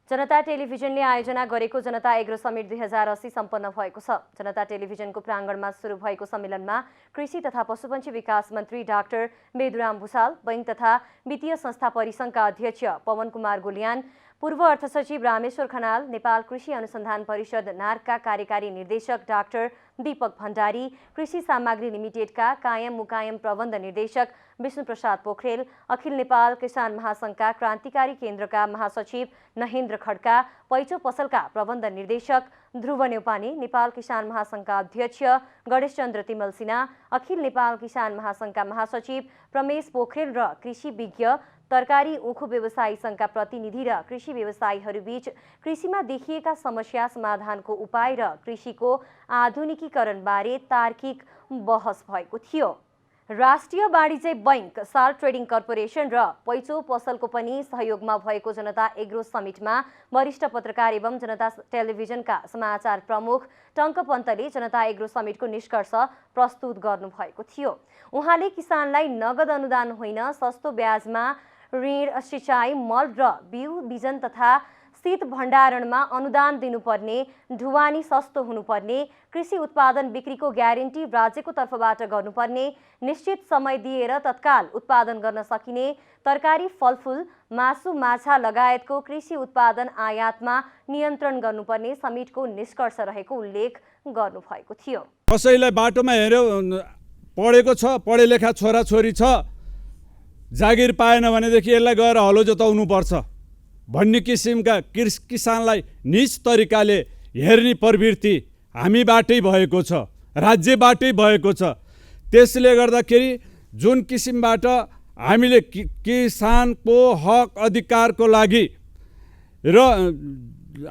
जनता टेलिभिजनले आयोजना गरेको जनता agro summit 2080 सम्पन्न भएको छ। जनता टेलिभिजनको प्राङ्गणमा सुरु भएको सम्मेलनमा कृषि तथा पशुपन्छी विकास मन्त्री डाक्टर बेदुराम भुसाल, बैंक तथा वित्तीय संस्था परिसंघका अध्यक्ष पवन कुमार गोलियान, पूर्व अर्थ सचिव रामेश्वर खनाल, नेपाल कृषि अनुसन्धान परिषद नार्कका कार्यकारी निर्देशक डाक्टर दीपक भण्डारी, कृषि सामग्री लिमिटेडका कायम मुकायम प्रबन्ध निर्देशक विष्णुप्रसाद पोखरेल, अखिल नेपाल किसान महासंघका क्रान्तिकारी केन्द्रका महासचिव नहेन्द्र खड्का, पैचो पसलका प्रबन्ध निर्देशक ध्रुव न्यौपाने, नेपाल किसान महासंघका अध्यक्ष गणेशचन्द्र तिमल सिन्हा, अखिल नेपाल किसान महासंघका महासचिव प्रमेश पोखरेल र कृषि विज्ञ, तरकारी उखु व्यवसायी संघका प्रतिनिधि र कृषि व्यवसायीहरूबीच कृषिमा देखिएका समस्या समाधानको उपाय र कृषिको आधुनिकीकरणबारे तार्किक बहस भएको थियो। राष्ट्रिय वाणिज्य बैंक, साल ट्रेडिङ कर्पोरेसन र पैचो पसलको पनि सहयोगमा भएको जनता एग्रो समिटमा वरिष्ठ पत्रकार एवं जनता टेलिभिजनका समाचार प्रमुख टङ्क पन्तले जनता एग्रो समिटको निष्कर्ष प्रस्तुत गर्नुभएको थियो। उहाँले किसानलाई नगद अनुदान होइन, सस्तो ब्याजमा ऋण, सिँचाइ, मल र बिउ बिजन तथा शीत भण्डारणमा अनुदान दिनुपर्ने, ढुवानी सस्तो हुनुपर्ने, कृषि उत्पादन बिक्रीको ग्यारेन्टी राज्यको तर्फबाट गर्नुपर्ने, निश्चित समय दिएर तत्काल उत्पादन गर्न सकिने, तरकारी, फलफुल, मासु, माछा लगायतको कृषि उत्पादन आयातमा नियन्त्रण गर्नुपर्ने समिटको निष्कर्ष रहेको उल्लेख गर्नुभएको थियो। कसैलाई बाटोमा हेर्यो पढेको छ, पढे लेखा छोराछोरी छ, जागिर पाएन भनेदेखि यसलाई गएर हलो जोताउनु पर्छ भन्ने किसिमका किसानलाई नीच तरिकाले हेर्ने प्रवृत्ति हामीबाटै भएको छ, राज्यबाटै भएको छ। त्यसले गर्दाखेरि जुन किसिमबाट हामीले किसानको हक अधिकारको लागि र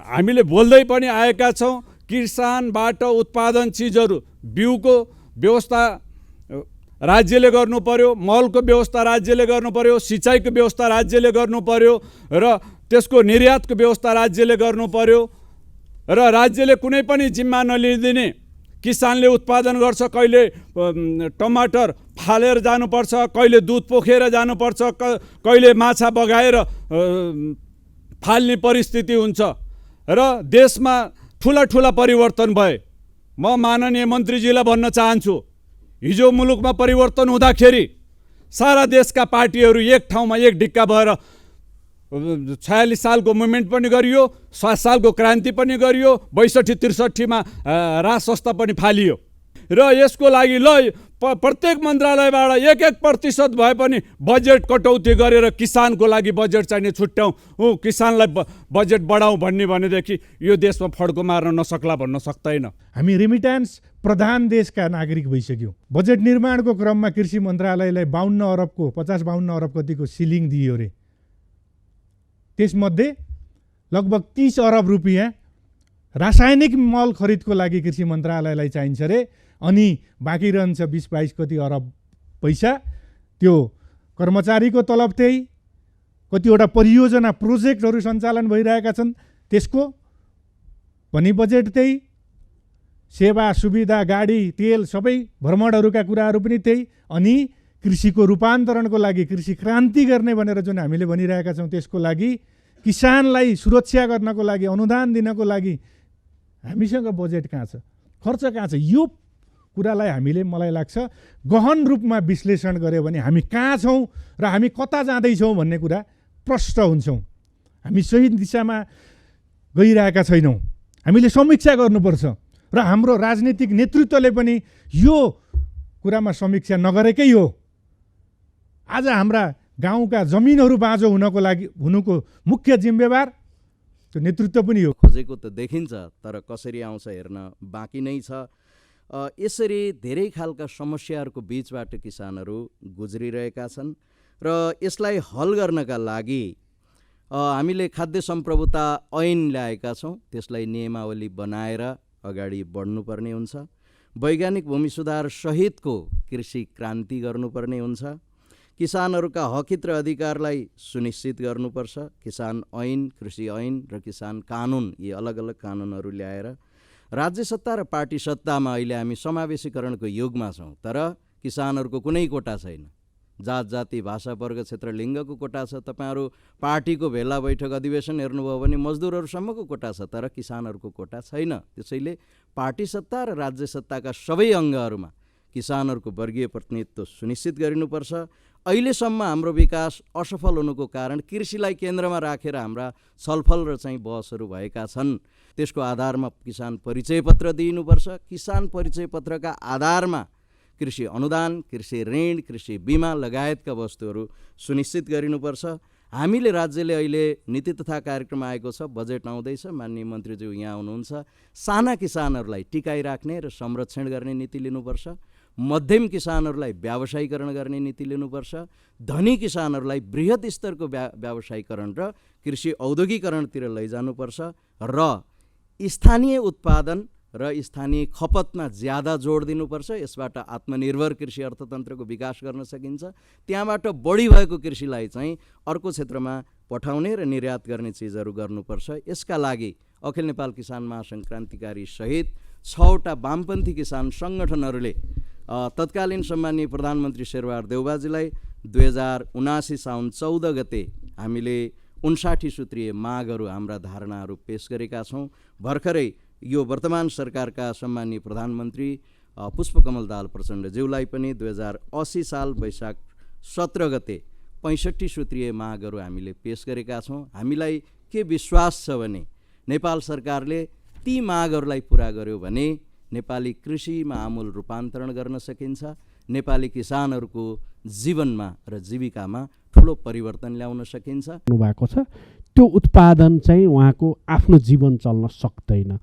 हामीले बोल्दै पनि आएका छौँ, किसानबाट उत्पादन चिजहरू, बिउको व्यवस्था राज्यले गर्नु पर्यो, मलको व्यवस्था राज्यले गर्नु पर्यो, सिँचाइको व्यवस्था राज्यले गर्नु पर्यो र त्यसको निर्यातको व्यवस्था राज्यले गर्नु पर्यो र राज्यले कुनै पनि जिम्मा नलिदिने। किसानले उत्पादन गर्छ, कहिले टमाटर फालेर जानुपर्छ, कहिले दुध पोखेर जानुपर्छ, कहिले माछा बगाएर फाल्ने परिस्थिति हुन्छ र देशमा ठुला ठुला परिवर्तन भए। म माननीय मन्त्रीजीलाई भन्न चाहन्छु, हिजो मुलुकमा परिवर्तन हुँदाखेरि सारा देशका पार्टीहरू एक ठाउँमा एक ढिक्का भएर 46 सालको मुभमेन्ट पनि गरियो, 7 सालको क्रान्ति पनि गरियो, 62-63 मा राज संस्था पनि फालियो र यसको लागि प्रत्येक मन्त्रालयबाट 1% भए पनि बजेट कटौती गरेर किसानको लागि बजेट चाहिने छुट्याउँ, किसानलाई बजेट बढाउँ भन्ने भनेदेखि यो देशमा फड्को मार्न नसक्ला भन्न सक्दैन। हामी रेमिट्यान्स प्रधान देशका नागरिक भइसक्यौँ। बजेट निर्माणको क्रममा कृषि मन्त्रालयलाई 52 अरबको 50-52 अरब कतिको सिलिङ दियो रे। त्यसमध्ये लगभग 30 अरब रुपियाँ रासायनिक मल खरिदको लागि कृषि मन्त्रालयलाई चाहिन्छ रे। अनि बाँकी रहन्छ 20-22 कति अरब पैसा, त्यो कर्मचारीको तलब त्यही, कतिवटा परियोजना प्रोजेक्टहरू सञ्चालन भइरहेका छन् त्यसको पनि बजेट त्यही, सेवा सुविधा, गाडी, तेल, सबै भ्रमणहरूका कुराहरू पनि त्यही। अनि कृषिको रूपान्तरणको लागि, कृषि क्रान्ति गर्ने भनेर जुन हामीले भनिरहेका छौँ त्यसको लागि, किसानलाई सुरक्षा गर्नको लागि, अनुदान दिनको लागि हामीसँग बजेट कहाँ छ, खर्च कहाँ छ? यो कुरालाई हामीले, मलाई लाग्छ, गहन रूपमा विश्लेषण गर्यो भने हामी कहाँ छौँ र हामी कता जाँदैछौँ भन्ने कुरा प्रष्ट हुन्छौँ। हामी सही दिशामा गइरहेका छैनौँ। हामीले समीक्षा गर्नुपर्छ र हाम्रो राजनीतिक नेतृत्वले पनि यो कुरामा समीक्षा नगरेकै हो। आज हाम्रा गाउँका जमिनहरू बाँझो हुनुको मुख्य जिम्मेवार त्यो नेतृत्व पनि हो। खोजेको त देखिन्छ, तर कसरी आउँछ हेर्न बाँकी नै छ। यसरी धेरै खालका समस्याहरूको बीचबाट किसानहरू गुज्रिरहेका छन् र यसलाई हल गर्नका लागि हामीले खाद्य सम्प्रभुता ऐन ल्याएका छौँ। त्यसलाई नियमावली बनाएर अगाडि बढ्नुपर्ने हुन्छ। वैज्ञानिक भूमि सुधार सहितको कृषि क्रान्ति गर्नुपर्ने हुन्छ। किसानहरूका हकित र अधिकारलाई सुनिश्चित गर्नुपर्छ। किसान ऐन, कृषि ऐन र किसान कानुन, यी अलग अलग कानुनहरू ल्याएर राज्य सत्ता र पार्टी सत्तामा अहिले हामी समावेशीकरणको युगमा छौँ, तर किसानहरूको कुनै कोटा छैन। जात जाति भाषा वर्ग क्षेत्र लिङ्गको कोटा छ। तपाईँहरू पार्टीको भेला बैठक अधिवेशन हेर्नुभयो भने मजदुरहरूसम्मको कोटा छ, तर किसानहरूको कोटा छैन। त्यसैले पार्टी सत्ता र राज्य सत्ताका सबै अङ्गहरूमा किसानहरूको वर्गीय प्रतिनिधित्व सुनिश्चित गरिनुपर्छ। अहिलेसम्म हाम्रो विकास असफल हुनुको कारण कृषिलाई केन्द्रमा राखेर हाम्रा छलफल र चाहिँ बहसहरू भएका छन्। त्यसको आधारमा किसान परिचय पत्र दिइनुपर्छ। किसान परिचय पत्रका आधारमा कृषि अनुदान, कृषि ऋण, कृषि बिमा लगायतका वस्तुहरू सुनिश्चित गरिनुपर्छ। हामीले राज्यले अहिले नीति तथा कार्यक्रम आएको छ, बजेट आउँदैछ, माननीय मन्त्रीज्यू यहाँ हुनुहुन्छ, साना किसानहरूलाई टिकाइराख्ने र संरक्षण गर्ने नीति लिनुपर्छ। मध्यम किसानहरूलाई व्यावसायीकरण गर्ने नीति लिनुपर्छ। धनी किसानहरूलाई बृहत स्तरको व्यावसायीकरण र कृषि औद्योगिकरणतिर लैजानुपर्छ र स्थानीय उत्पादन र स्थानीय खपतमा ज्यादा जोड दिनुपर्छ। यसबाट आत्मनिर्भर कृषि अर्थतन्त्रको विकास गर्न सकिन्छ। त्यहाँबाट बढी भएको कृषिलाई चाहिँ अर्को क्षेत्रमा पठाउने र निर्यात गर्ने चिजहरू गर्नुपर्छ। यसका लागि अखिल नेपाल किसान महासङ्घ क्रान्तिकारी सहित 6वटा वामपन्थी किसान सङ्गठनहरूले तत्कालीन सम्माननीय प्रधानमन्त्री शेरबहादुर देउबाजीलाई 2079 साउन 14 गते हामीले 59 सूत्रीय मागहरू, हाम्रा धारणाहरू पेश गरेका छौँ। भर्खरै यो वर्तमान सरकारका सम्माननीय प्रधानमन्त्री पुष्पकमल दाहाल प्रचण्डज्यूलाई पनि 2080 साल वैशाख 17 गते 65 सूत्रीय मागहरू हामीले पेश गरेका छौँ। हामीलाई के विश्वास छ भने नेपाल सरकारले ती मागहरूलाई पुरा गर्यो भने नेपाली कृषिमा आमूल रूपान्तरण गर्न सकिन्छ। नेपाली किसानहरूको जीवनमा र जीविकामा ठुलो परिवर्तन ल्याउन सकिन्छ। भएको छ त्यो उत्पादन चाहिँ उहाँको आफ्नो जीवन चल्न सक्दैन।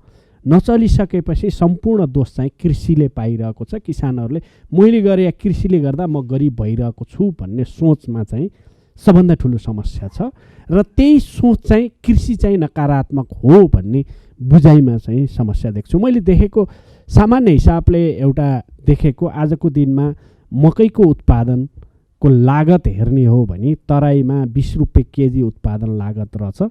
नचलिसकेपछि सम्पूर्ण दोष चाहिँ कृषिले पाइरहेको छ। किसानहरूले मैले गरे या कृषिले गर्दा म गरिब भइरहेको छु भन्ने सोचमा चाहिँ सबभन्दा ठुलो समस्या छ र त्यही सोच चाहिँ कृषि चाहिँ नकारात्मक हो भन्ने बुझाइमा चाहिँ समस्या देख्छु। मैले देखेको सामान्य हिसाबले एउटा देखेको आजको दिनमा मकैको उत्पादनको लागत हेर्ने हो भने तराईमा 20 रुपियाँ केजी उत्पादन लागत रहेछ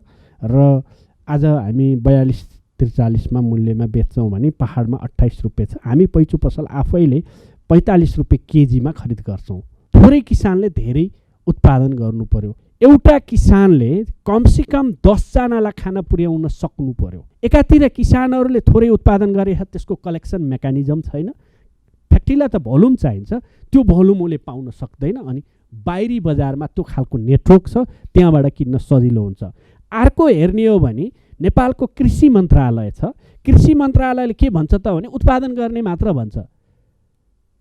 र आज हामी 42-43 मूल्यमा बेच्छौँ भने पहाडमा 28 रुपियाँ छ। हामी पैँचु पसल आफैले 45 रुपियाँ केजीमा खरिद गर्छौँ। थोरै किसानले धेरै उत्पादन गर्नु पर्यो। एउटा किसानले कमसेकम 10 जनालाई खाना पुर्याउन सक्नु पर्यो। एकातिर किसानहरूले थोरै उत्पादन गरे त्यसको कलेक्सन मेकानिजम छैन। फ्याक्ट्रीलाई त भोल्युम चाहिन्छ, त्यो भोल्युम उसले पाउन सक्दैन। अनि बाहिरी बजारमा त्यो खालको नेटवर्क छ, त्यहाँबाट किन्न सजिलो हुन्छ। अर्को हेर्ने हो भने नेपालको कृषि मन्त्रालय छ। कृषि मन्त्रालयले के भन्छ त भने उत्पादन गर्ने मात्र भन्छ।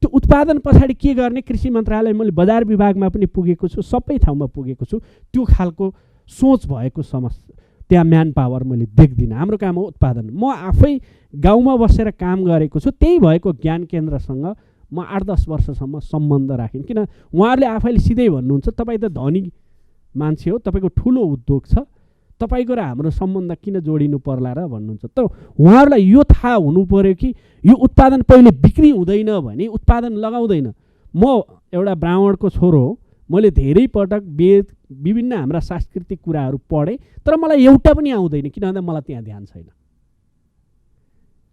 त्यो उत्पादन पछाडि के गर्ने कृषि मन्त्रालय, मैले बजार विभागमा पनि पुगेको छु, सबै ठाउँमा पुगेको छु, त्यो खालको सोच भएको समस्या त्यहाँ म्यान पावर मैले देख्दिनँ। हाम्रो काम हो उत्पादन। म आफै गाउँमा बसेर काम गरेको छु, त्यही भएको ज्ञान केन्द्रसँग म 8-10 वर्षसम्म सम्बन्ध राखेँ। किन उहाँहरूले आफैले सिधै भन्नुहुन्छ तपाईँ त धनी मान्छे हो, तपाईँको ठुलो उद्योग छ, तपाईँको र हाम्रो सम्बन्ध किन जोडिनु पर्ला र भन्नुहुन्छ। त उहाँहरूलाई यो थाहा हुनु पर्यो कि यो उत्पादन पहिले बिक्री हुँदैन भने उत्पादन लगाउँदैन। म एउटा ब्राह्मणको छोरो हो, मैले धेरै पटक वेद विभिन्न हाम्रा सांस्कृतिक कुराहरू पढेँ, तर मलाई एउटा पनि आउँदैन। किन भन्दा मलाई त्यहाँ ध्यान छैन।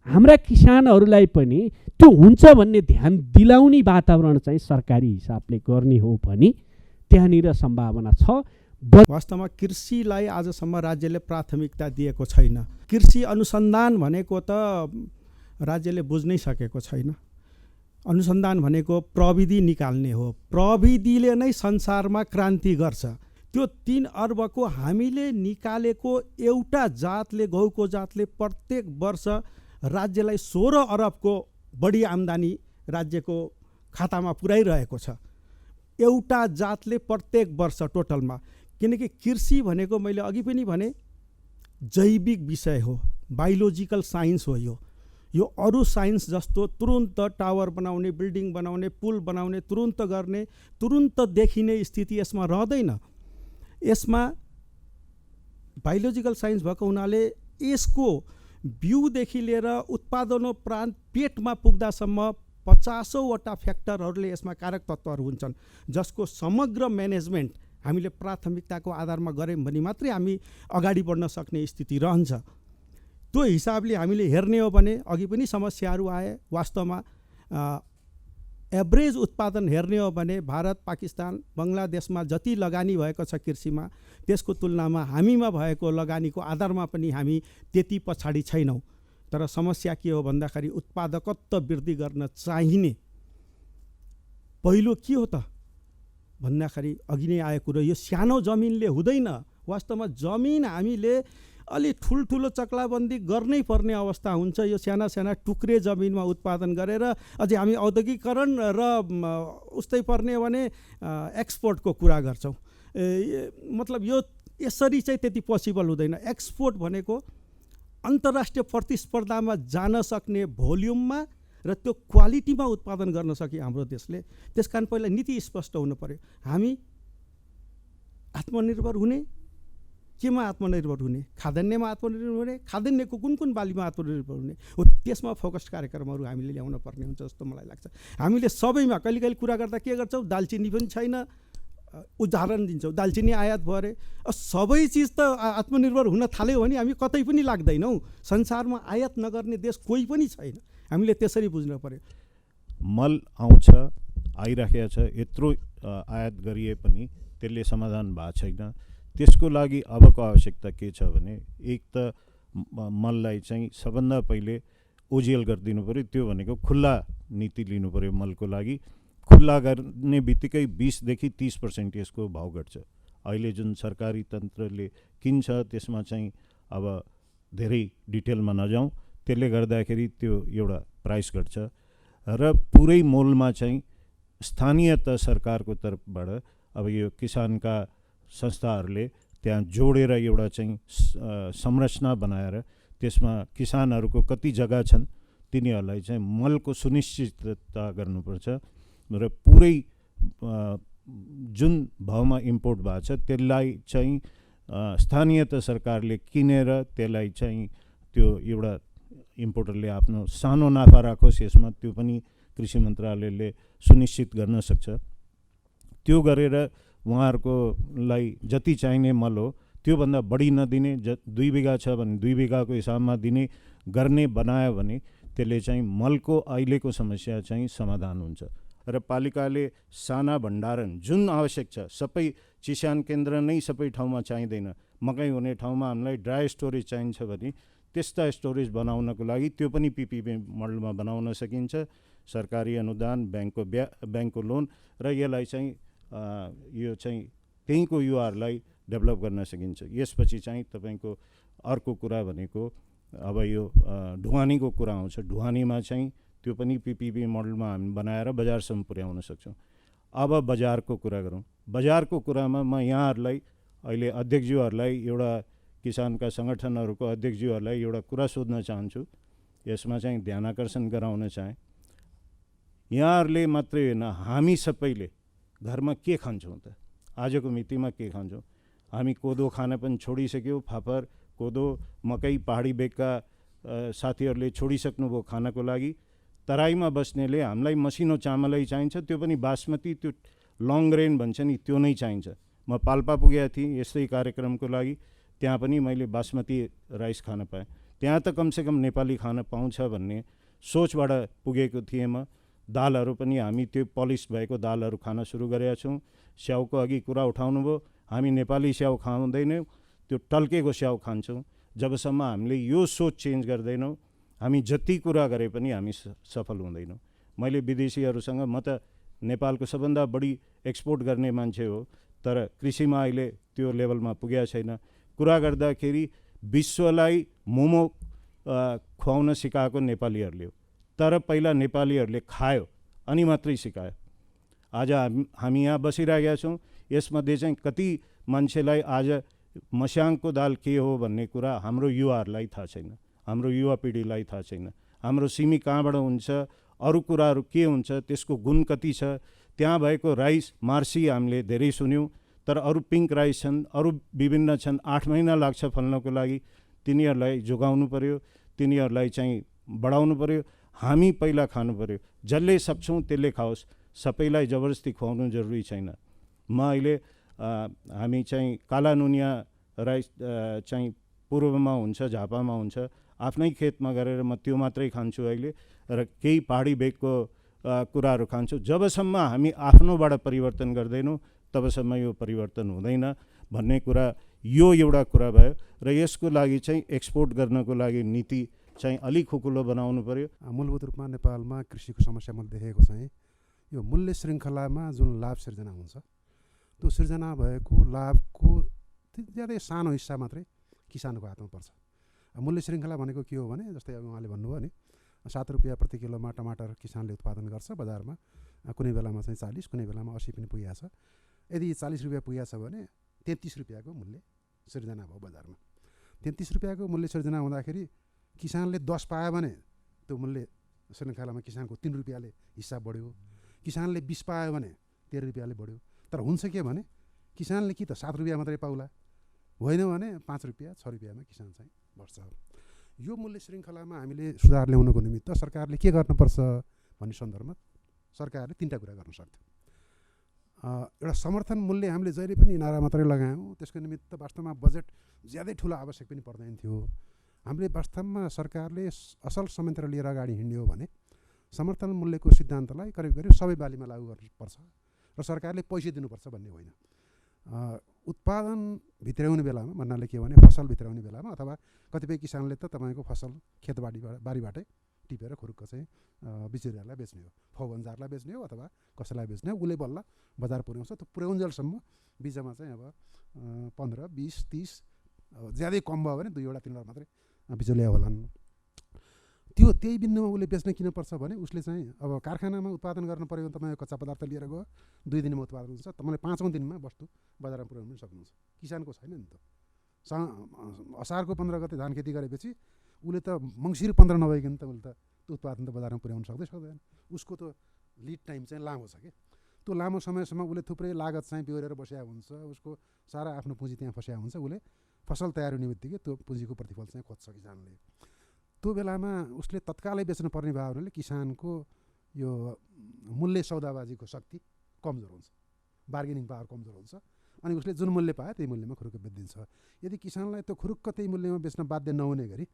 हाम्रा किसानहरूलाई पनि त्यो हुन्छ भन्ने ध्यान दिलाउने वातावरण चाहिँ सरकारी हिसाबले गर्ने हो भने त्यहाँनिर सम्भावना छ। वास्तवमा कृषिलाई आजसम्म राज्यले प्राथमिकता दिएको छैन। कृषि अनुसन्धान भनेको त राज्यले बुझ्नै सकेको छैन। अनुसन्धान भनेको प्रविधि निकाल्ने हो। प्रविधिले नै संसारमा क्रान्ति गर्छ। त्यो 3 अर्बको हामीले निकालेको एउटा जातले, गहुँको जातले प्रत्येक वर्ष राज्यलाई 16 अरबको बढी आम्दानी राज्यको खातामा पुर्याइरहेको छ। एउटा जातले प्रत्येक वर्ष टोटलमा। किनकि कृषि भनेको मैले अघि पनि भने जैविक विषय हो, बायोलोजिकल साइन्स हो। यो अरू साइन्स जस्तो तुरुन्त टावर बनाउने, बिल्डिङ बनाउने, पुल बनाउने, तुरुन्त गर्ने, तुरुन्त देखिने स्थिति यसमा रहँदैन। यसमा बायोलोजिकल साइन्स भएको हुनाले यसको बिउदेखि लिएर उत्पादनोपरान्त पेटमा पुग्दासम्म 50औँवटा फ्याक्टरहरूले यसमा कारक तत्त्वहरू हुन्छन्, जसको समग्र म्यानेजमेन्ट हामीले प्राथमिकताको आधारमा गऱ्यौँ भने मात्रै हामी अगाडि बढ्न सक्ने स्थिति रहन्छ। त्यो हिसाबले हामीले हेर्ने हो भने अघि पनि समस्याहरू आए। वास्तवमा एभरेज उत्पादन हेर्ने हो भने भारत, पाकिस्तान, बङ्गलादेशमा जति लगानी भएको छ कृषिमा त्यसको तुलनामा हामीमा भएको लगानीको आधारमा पनि हामी त्यति पछाडि छैनौँ। तर समस्या के हो भन्दाखेरि उत्पादकत्व वृद्धि गर्न चाहिने पहिलो के हो त भन्दाखेरि अघि नै आएको कुरो, यो सानो जमिनले हुँदैन। वास्तवमा जमिन हामीले अलि ठुल्ठुलो चक्लाबन्दी गर्नै पर्ने अवस्था हुन्छ। यो साना साना टुक्रे जमिनमा उत्पादन गरेर अझै हामी औद्योगिकरण र उस्तै पर्ने भने एक्सपोर्टको कुरा गर्छौँ। मतलब यो यसरी चाहिँ त्यति पोसिबल हुँदैन। एक्सपोर्ट भनेको अन्तर्राष्ट्रिय प्रतिस्पर्धामा जान सक्ने भोल्युममा र त्यो क्वालिटीमा उत्पादन गर्न सक्यो हाम्रो देशले। त्यसकारण पहिला नीति स्पष्ट हुनु पर्यो। हामी आत्मनिर्भर हुने, केमा आत्मनिर्भर हुने? खाद्यान्नमा आत्मनिर्भर हुने, खाद्यान्नको कुन कुन बालीमा आत्मनिर्भर हुने हो, त्यसमा फोकस कार्यक्रमहरू हामीले ल्याउन पर्ने हुन्छ जस्तो मलाई लाग्छ। हामीले सबैमा कहिले कहिले कुरा गर्दा के गर्छौँ, दालचिनी पनि छैन, उदाहरण दिन्छौँ, दालचिनी आयात भयो अरे। सबै चिज त आत्मनिर्भर हुन थाल्यो भने हामी कतै पनि लाग्दैनौँ। संसारमा आयात नगर्ने देश कोही पनि छैन। हामीले त्यसरी बुझ्नु पर्यो। मल आउँछ, आइराखेको छ, यत्रो आयात गरिए पनि त्यसले समाधान भएको छैन। त्यसको लागि अबको आवश्यकता के छ भने, एक त मललाई चाहिँ सबभन्दा पहिले ओजिएल गरिदिनु पऱ्यो। त्यो भनेको खुल्ला नीति लिनु पऱ्यो मलको लागि। खुल्ला गर्ने बित्तिकै 20 देखि 30% यसको भाउ घट्छ। अहिले जुन सरकारी तन्त्रले किन्छ त्यसमा चाहिँ अब धेरै डिटेलमा नजाउँ, त्यसले गर्दाखेरि त्यो एउटा प्राइस घट्छ र पुरै मोलमा चाहिँ स्थानीय त सरकारको तर्फबाट अब यो किसानका संस्थाहरूले त्यहाँ जोडेर एउटा चाहिँ संरचना बनाएर त्यसमा किसानहरूको कति जग्गा छन् तिनीहरूलाई चाहिँ मलको सुनिश्चितता गर्नुपर्छ र पुरै जुन भाउमा इम्पोर्ट भएको छ त्यसलाई चाहिँ स्थानीय त सरकारले किनेर त्यसलाई चाहिँ त्यो एउटा इम्पोर्टरले आफ्नो सानो नाफा राखोस् यसमा, त्यो पनि कृषि मन्त्रालयले सुनिश्चित गर्न सक्छ। त्यो गरेर उहाँहरूकोलाई जति चाहिने मल हो त्योभन्दा बढी नदिने, 2 बिघा छ भने 2 बिघाको हिसाबमा दिने गर्ने बनायो भने त्यसले चाहिँ मलको अहिलेको समस्या चाहिँ समाधान हुन्छ। र पालिकाले साना भण्डारण जुन आवश्यक छ, सबै चिस्यान केन्द्र नै सबै ठाउँमा चाहिँदैन। मकै हुने ठाउँमा हामीलाई ड्राई स्टोरेज चाहिन्छ भने त्यस्ता स्टोरेज बनाउनको लागि त्यो पनि पिपिपी मोडलमा बनाउन सकिन्छ। सरकारी अनुदान, ब्याङ्कको लोन र यसलाई चाहिँ यो चाहिँ त्यहीँको युवाहरूलाई डेभलप गर्न सकिन्छ। यसपछि चाहिँ तपाईँको अर्को कुरा भनेको अब यो ढुवानीको कुरा आउँछ। ढुवानीमा चाहिँ त्यो पनि पिपिपी मोडलमा हामी बनाएर बजारसम्म पुर्याउन सक्छौँ। अब बजारको कुरा गरौँ। बजारको कुरामा म यहाँहरूलाई अहिले अध्यक्षज्यूहरूलाई, एउटा किसानका सङ्गठनहरूको अध्यक्षज्यूहरूलाई एउटा कुरा सोध्न चाहन्छु। यसमा चाहिँ ध्यान आकर्षण गराउन चाहेँ। यहाँहरूले मात्रै होइन, हामी सबैले घरमा के खान्छौँ त? आजको मितिमा के खान्छौँ? हामी कोदो खान पनि छोडिसक्यौँ। फापर, कोदो, मकै पहाडी बेगका साथीहरूले छोडिसक्नुभयो खानको लागि। तराईमा बस्नेले हामीलाई मसिनो चामलै चाहिन्छ, त्यो पनि बासमती, त्यो लङ ग्रेन भन्छ नि, त्यो नै चाहिन्छ। म पाल्पा पुगेको थिएँ यस्तै कार्यक्रमको लागि, त्यहाँ पनि मैले बासमती राइस खान पाएँ। त्यहाँ त कमसेकम नेपाली खान पाउँछ भन्ने सोचबाट पुगेको थिएँ म। दालहरू पनि हामी त्यो पलिस भएको दालहरू खान सुरु गरेका छौँ। स्याउको अघि कुरा उठाउनु भयो, हामी नेपाली स्याउ खाँदैनौँ, त्यो टल्केको स्याउ खान्छौँ। जबसम्म हामीले यो सोच चेन्ज गर्दैनौँ, हामी जति कुरा गरे पनि हामी सफल हुँदैनौँ। मैले विदेशीहरूसँग, म त नेपालको सबभन्दा बढी एक्सपोर्ट गर्ने मान्छे हो, तर कृषिमा अहिले त्यो लेभलमा पुगेको छैन। कुरा गर्दाखेरि विश्वलाई मोमो खुवाउन सिकाएको नेपालीहरूले हो, तर पहिला नेपालीहरूले खायो अनि मात्रै सिकायो। आज हामी यहाँ बसिरहेका छौँ, यसमध्ये चाहिँ कति मान्छेलाई आज मस्याङको दाल के हो भन्ने कुरा हाम्रो युवाहरूलाई थाहा छैन, हाम्रो युवा पिँढीलाई थाहा छैन। हाम्रो सिमी कहाँबाट हुन्छ, अरू कुराहरू के हुन्छ, त्यसको गुण कति छ। त्यहाँ भएको राइस मार्सी हामीले धेरै सुन्यौँ, तर अरू पिङ्क राइस छन्, अरू विभिन्न छन्। 8 महिना लाग्छ फल्नको लागि। तिनीहरूलाई जोगाउनु पर्यो, तिनीहरूलाई चाहिँ बढाउनु पर्यो। हामी पहिला खानु पर्यो। जसले सक्छौँ त्यसले खाओस्, सबैलाई जबरजस्ती खुवाउनु जरुरी छैन। म अहिले हामी चाहिँ काला नुनिया राइस चाहिँ पूर्वमा हुन्छ, झापामा हुन्छ, आफ्नै खेतमा गरेर म त्यो मात्रै खान्छु अहिले। र केही पहाडी बेगको कुराहरू खान्छौँ। जबसम्म हामी आफ्नोबाट परिवर्तन गर्दैनौँ तबसम्म यो परिवर्तन हुँदैन भन्ने कुरा यो एउटा कुरा भयो। र यसको लागि चाहिँ एक्सपोर्ट गर्नको लागि नीति चाहिँ अलिक खुकुलो बनाउनु पर्यो। मूलभूत रूपमा नेपालमा कृषिको समस्या मैले देखेको चाहिँ यो मूल्य श्रृङ्खलामा जुन लाभ सिर्जना हुन्छ त्यो सिर्जना भएको लाभको ज्यादै सानो हिस्सा मात्रै किसानको हातमा पर्छ। मूल्य श्रृङ्खला भनेको के हो भने जस्तै अब उहाँले भन्नुभयो नि 7 रुपियाँ प्रति किलोमा टमाटर किसानले उत्पादन गर्छ बजारमा, कुनै बेलामा चाहिँ 40, कुनै बेलामा 80 पनि पुगेको छ। यदि 40 रुपियाँ पुगेको छ भने 33 रुपियाँको मूल्य सिर्जना भयो बजारमा। 33 रुपियाँको मूल्य सिर्जना हुँदाखेरि किसानले 10 पायो भने त्यो मूल्य श्रृङ्खलामा किसानको 3 रुपियाँले हिस्सा बढ्यो, किसानले 20 पायो भने 13 रुपियाँले बढ्यो। तर हुन्छ के भने किसानले कि त 7 रुपियाँ मात्रै पाउला, होइन भने 5 रुपियाँ 6 रुपियाँमा किसान चाहिँ बढ्छ। यो मूल्य श्रृङ्खलामा हामीले सुधार ल्याउनको निमित्त सरकारले के गर्नुपर्छ भन्ने सन्दर्भमा सरकारले 3टा कुरा गर्न सक्थ्यो। एउटा समर्थन मूल्य हामीले जहिले पनि नारा मात्रै लगायौँ, त्यसको निमित्त वास्तवमा बजेट ज्यादै ठुलो आवश्यक पनि पर्दैन थियो। हामीले वास्तवमा सरकारले असल संयन्त्र लिएर अगाडि हिँड्यो भने समर्थन मूल्यको सिद्धान्तलाई करिब करिब सबै बालीमा लागू गर्नुपर्छ र सरकारले पैसा दिनुपर्छ भन्ने होइन। उत्पादन भित्राउने बेलामा भन्नाले के भने फसल भित्राउने बेलामा अथवा कतिपय किसानले त तपाईँको फसल बारीबाटै टिपेर खुरुक्क चाहिँ बिचुरियालाई बेच्ने हो, फौबन्जारलाई बेच्ने हो अथवा कसैलाई बेच्ने हो, उसले बल्ल बजार पुर्याउँछ। त्यो पुर्याउन्जेलसम्म बिचमा चाहिँ अब 15, 20, 30 ज्यादै कम भयो भने 2 वटा 3 वटा मात्रै बिचौलिया होलान्। त्यही बिन्दुमा उसले बेच्न किन पर्छ भने उसले चाहिँ अब कारखानामा उत्पादन गर्न पऱ्यो भने तपाईँ कच्चा पदार्थ लिएर गयो 2 दिनमा उत्पादन हुन्छ, तपाईँले 5औँ दिनमा वस्तु बजारमा पुर्याउनु पनि सक्नुहुन्छ। किसानको छैन नि त। असारको 15 गते धान खेती गरेपछि उसले त मङ्सिर 15 नभइकन त उसले त उत्पादन त बजारमा पुर्याउनु सक्दैन। उसको त लिड टाइम चाहिँ लामो छ कि त्यो लामो समयसम्म उसले थुप्रै लागत चाहिँ बिहोरेर बसेको हुन्छ, उसको सारा आफ्नो पुँजी त्यहाँ फसेको हुन्छ। उसले फसल तयार हुने बित्तिकै त्यो पुँजीको प्रतिफल चाहिँ खोज्छ किसानले। त्यो बेलामा उसले तत्कालै बेच्न पर्ने भयो भने किसानको यो मूल्य सौदाबाजीको शक्ति कमजोर हुन्छ, बार्गेनिङ पावर कमजोर हुन्छ, अनि उसले जुन मूल्य पायो त्यही मूल्यमा खुरुक्क बेचिदिन्छ। यदि किसानलाई त्यो खुरुक्क त्यही मूल्यमा बेच्न बाध्य नहुने गरी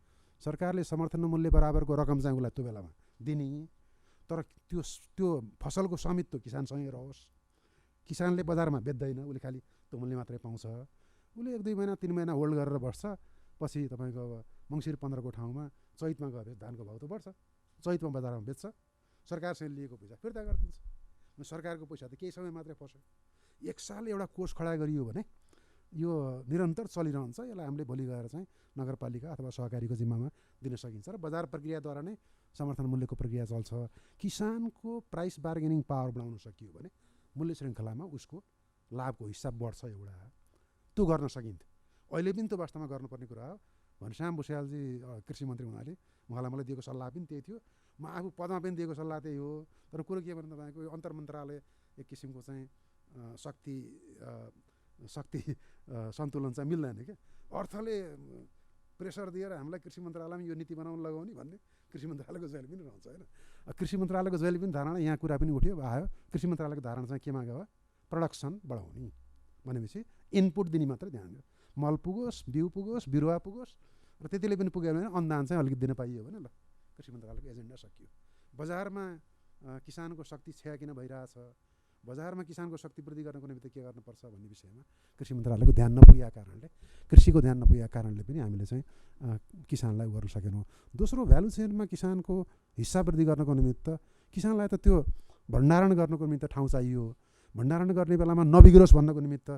सरकारले समर्थन मूल्य बराबरको रकम चाहिँ उसलाई त्यो बेलामा दिने, तर त्यो फसलको स्वामित्व किसानसँगै रहोस्, किसानले बजारमा बेच्दैन, उसले खालि त्यो मूल्य मात्रै पाउँछ। उसले 1-2 महिना 3 महिना होल्ड गरेर बस्छ, पछि तपाईँको अब मङ्सिर 15 को ठाउँमा चैतमा गए धानको भाउ त बढ्छ, चैतमा बजारमा बेच्छ, सरकारसँग लिएको पैसा फिर्ता गरिदिन्छ। सरकारको पैसा त केही समय मात्रै फस्यो। 1 साल एउटा कोष खडा गरियो भने यो निरन्तर चलिरहन्छ। यसलाई हामीले भोलि गएर चाहिँ नगरपालिका अथवा सहकारीको जिम्मामा दिन सकिन्छ र बजार प्रक्रियाद्वारा नै समर्थन मूल्यको प्रक्रिया चल्छ। किसानको प्राइस बार्गेनिङ पावर बढाउन सकियो भने मूल्य श्रृङ्खलामा उसको लाभको हिस्सा बढ्छ। एउटा त्यो गर्न सकिन्थ्यो। अहिले पनि त्यो वास्तवमा गर्नुपर्ने कुरा हो। घनश्याम भुषालजी कृषि मन्त्री हुनाले उहाँलाई मलाई दिएको सल्लाह पनि त्यही थियो, म आफू पदमा पनि दिएको सल्लाह त्यही हो। तर कुरो के भने तपाईँको अन्तर मन्त्रालय एक किसिमको चाहिँ शक्ति सन्तुलन चाहिँ मिल्दैन क्या। अर्थले प्रेसर दिएर हामीलाई कृषि मन्त्रालयमा यो नीति बनाउन लगाउने भन्ने कृषि मन्त्रालयको जहिले पनि रहन्छ होइन। कृषि मन्त्रालयको जहिले पनि धारणा यहाँ कुरा पनि उठ्यो आयो, कृषि मन्त्रालयको धारणा चाहिँ केमा गयो, प्रडक्सन बढाउने भनेपछि इनपुट दिने मात्रै ध्यान दियो। मल पुगोस्, बिउ पुगोस्, बिरुवा पुगोस् र त्यतिले पनि पुग्यो भने अनुदान चाहिँ अलिकति दिन पाइयो भने ल कृषि मन्त्रालयको एजेन्डा सकियो। बजारमा किसानको शक्ति क्षय किन भइरहेछ, बजारमा किसानको शक्ति वृद्धि गर्नको निमित्त के गर्नुपर्छ भन्ने विषयमा कृषि मन्त्रालयको ध्यान नपुगेका कारणले, कृषिको ध्यान नपुगेका कारणले पनि हामीले चाहिँ किसानलाई गर्न सकेनौँ। दोस्रो, भ्यालु चेनमा किसानको हिस्सा वृद्धि गर्नको निमित्त किसानलाई त त्यो भण्डारण गर्नको निमित्त ठाउँ चाहियो। भण्डारण गर्ने बेलामा नबिग्रोस् भन्नको निमित्त